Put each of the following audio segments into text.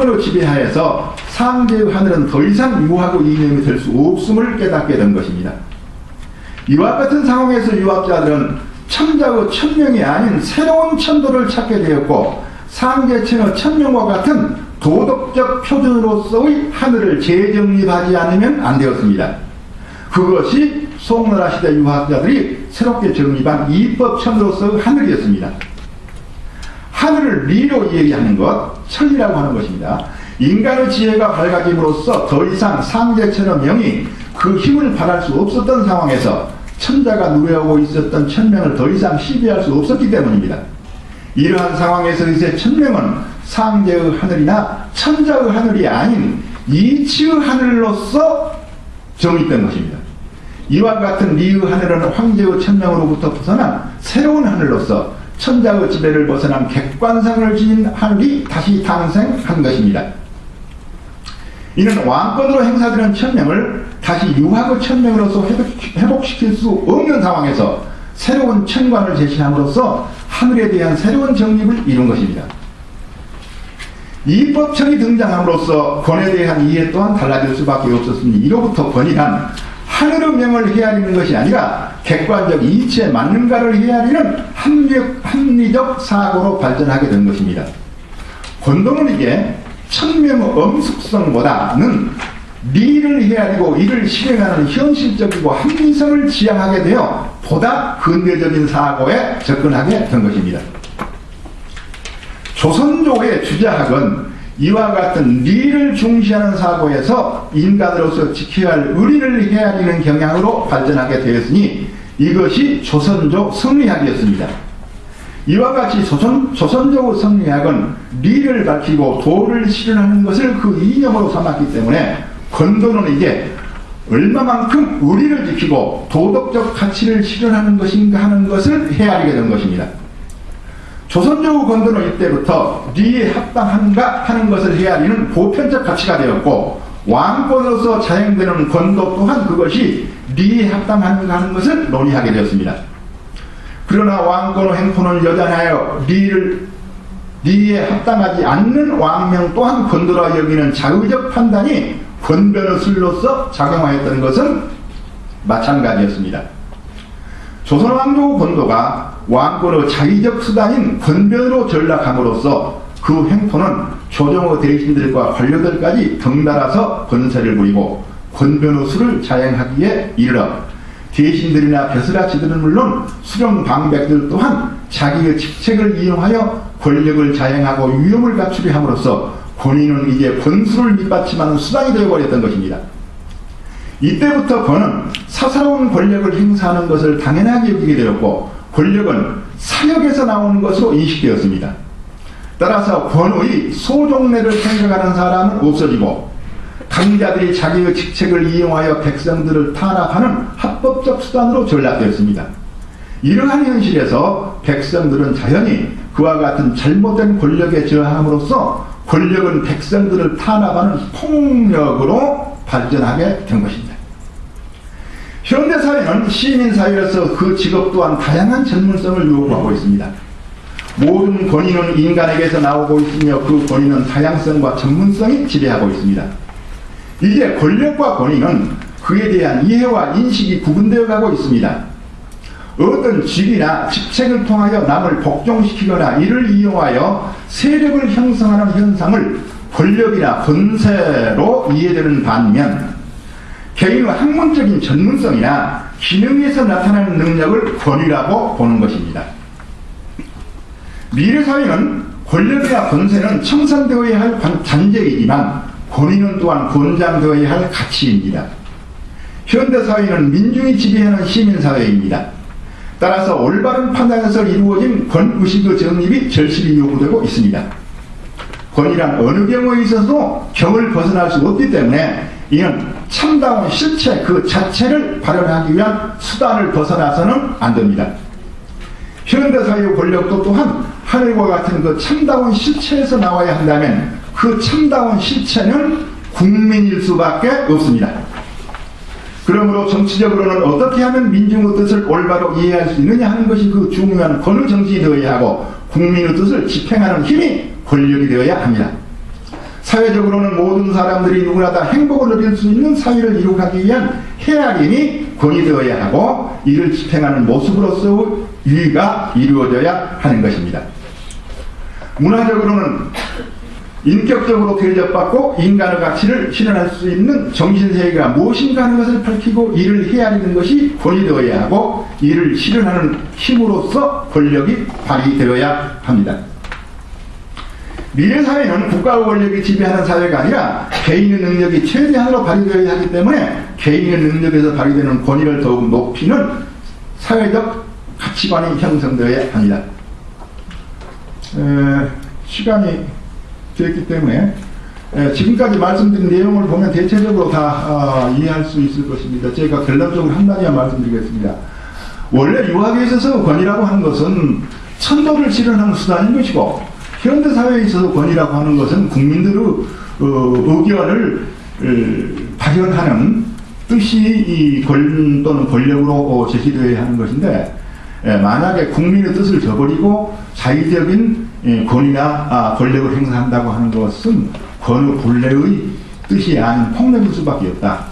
로 지배하여서 상대의 하늘은 더 이상 유하고 이념이 될 수 없음을 깨닫게 된 것입니다. 이와 같은 상황에서 유학자들은 천자의 천명이 아닌 새로운 천도를 찾게 되었고 상계천의 천명과 같은 도덕적 표준으로서의 하늘을 재정립하지 않으면 안 되었습니다. 그것이 송나라 시대 유학자들이 새롭게 정립한 이법천으로서의 하늘이었습니다. 하늘을 리로 얘기하는 것, 천이라고 하는 것입니다. 인간의 지혜가 밝아짐으로써 더 이상 상계천의 명이 그 힘을 발할 수 없었던 상황에서 천자가 누려오고 있었던 천명을 더 이상 시비할 수 없었기 때문입니다. 이러한 상황에서 이제 천명은 상계의 하늘이나 천자의 하늘이 아닌 이치의 하늘로서 정립된 것입니다. 이와 같은 리의 하늘은 황제의 천명으로부터 벗어난 새로운 하늘로서 천자의 지배를 벗어난 객관성을 지닌 하늘이 다시 탄생한 것입니다. 이는 왕권으로 행사되는 천명을 다시 유학의 천명으로서 회복시킬 수 없는 상황에서 새로운 천관을 제시함으로써 하늘에 대한 새로운 정립을 이룬 것입니다. 이법천이 등장함으로써 권에 대한 이해 또한 달라질 수밖에 없었으니 이로부터 권이란 하늘의 명을 헤아리는 것이 아니라 객관적 이치에 맞는가를 헤아리는 합리적 사고로 발전하게 된 것입니다. 권도는 이게 천명의 엄숙성보다는 리를 헤아리고 이를 실행하는 현실적이고 합리성을 지향하게 되어 보다 근대적인 사고에 접근하게 된 것입니다. 조선조의 주자학은 이와 같은 리를 중시하는 사고에서 인간으로서 지켜야 할 의리를 헤아리는 경향으로 발전하게 되었으니 이것이 조선조 성리학이었습니다. 이와 같이 조선조 성리학은 리를 밝히고 도를 실현하는 것을 그 이념으로 삼았기 때문에 권도는 이게 얼마만큼 의리를 지키고 도덕적 가치를 실현하는 것인가 하는 것을 헤아리게 된 것입니다. 조선조 권도는 이때부터 리에 합당한가 하는 것을 헤아리는 보편적 가치가 되었고 왕권으로서 자행되는 권도 또한 그것이 리에 합당한가 하는 것을 논의하게 되었습니다. 그러나 왕권의 행포는 여전하여 리에 합당하지 않는 왕명 또한 권도라 여기는 자의적 판단이 권변의 술로서 작용하였던 것은 마찬가지였습니다. 조선왕조 권도가 왕권의 자의적 수단인 권변으로 전락함으로써 그 행포는 조정의 대신들과 관료들까지 덩달아서 권세를 부리고 권변의 수를 자행하기에 이르러 대신들이나 벼슬아치들은 물론 수령 방백들 또한 자기의 직책을 이용하여 권력을 자행하고 위험을 갖추려 함으로써 권위는 이제 권수를 밑받침하는 수단이 되어버렸던 것입니다. 이때부터 권은 사사로운 권력을 행사하는 것을 당연하게 여기게 되었고 권력은 사역에서 나오는 것으로 인식되었습니다. 따라서 권의 소종례를 생각하는 사람은 없어지고 강자들이 자기의 직책을 이용하여 백성들을 탄압하는 합법적 수단으로 전락되었습니다. 이러한 현실에서 백성들은 자연히 그와 같은 잘못된 권력에 저항함으로써 권력은 백성들을 탄압하는 폭력으로 발전하게 된 것입니다. 현대사회는 시민사회로서 그 직업 또한 다양한 전문성을 요구하고 있습니다. 모든 권위는 인간에게서 나오고 있으며 그 권위는 다양성과 전문성이 지배하고 있습니다. 이제 권력과 권위는 그에 대한 이해와 인식이 구분되어 가고 있습니다. 어떤 직위나 직책을 통하여 남을 복종시키거나 이를 이용하여 세력을 형성하는 현상을 권력이나 권세로 이해되는 반면 개인의 학문적인 전문성이나 기능에서 나타나는 능력을 권위라고 보는 것입니다. 미래사회는 권력이나 권세는 청산되어야 할 잔재이지만 권위는 또한 권장되어야 할 가치입니다. 현대사회는 민중이 지배하는 시민사회입니다. 따라서 올바른 판단에서 이루어진 권의식의 정립이 절실히 요구되고 있습니다. 권위란 어느 경우에 있어서도 경을 벗어날 수 없기 때문에 이는 참다운 실체 그 자체를 발현하기 위한 수단을 벗어나서는 안 됩니다. 현대사회의 권력도 또한 하늘과 같은 그 참다운 실체에서 나와야 한다면 그 참다운 실체는 국민일 수밖에 없습니다. 그러므로 정치적으로는 어떻게 하면 민중의 뜻을 올바로 이해할 수 있느냐 하는 것이 그 중요한 권위 정신이 되어야 하고 국민의 뜻을 집행하는 힘이 권력이 되어야 합니다. 사회적으로는 모든 사람들이 누구나 다 행복을 누릴 수 있는 사회를 이룩하기 위한 헤아림이 권위되어야 하고 이를 집행하는 모습으로서 유의가 이루어져야 하는 것입니다. 문화적으로는 인격적으로 대접받고 인간의 가치를 실현할 수 있는 정신세계가 무엇인가 하는 것을 밝히고 이를 헤아리는 것이 권위되어야 하고 이를 실현하는 힘으로서 권력이 발휘되어야 합니다. 미래 사회는 국가의 권력이 지배하는 사회가 아니라 개인의 능력이 최대한으로 발휘되어야 하기 때문에 개인의 능력에서 발휘되는 권위를 더욱 높이는 사회적 가치관이 형성되어야 합니다. 시간이 됐기 때문에 지금까지 말씀드린 내용을 보면 대체적으로 다 이해할 수 있을 것입니다. 제가 결론적으로 한마디만 말씀드리겠습니다. 원래 유학에 있어서 권위라고 하는 것은 천도를 실현하는 수단인 것이고 현대사회에 있어서 권위라고 하는 것은 국민들의 의견을 발현하는 뜻이 이 또는 권력으로 제시되어야 하는 것인데 만약에 국민의 뜻을 저버리고 자의적인 권위나 권력을 행사한다고 하는 것은 권의 본래의 뜻이 아닌 폭력일 수밖에 없다.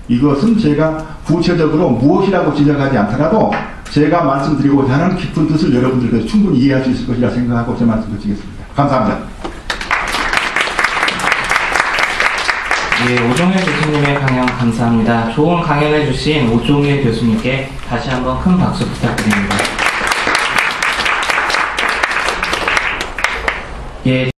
이것은 제가 구체적으로 무엇이라고 지적하지 않더라도 제가 말씀드리고자 하는 깊은 뜻을 여러분들께서 충분히 이해할 수 있을 것이라 생각하고 제 말씀 드리겠습니다. 감사합니다. 예, 오종일 교수님의 강연 감사합니다. 좋은 강연해 주신 오종일 교수님께 다시 한번 큰 박수 부탁드립니다. 예.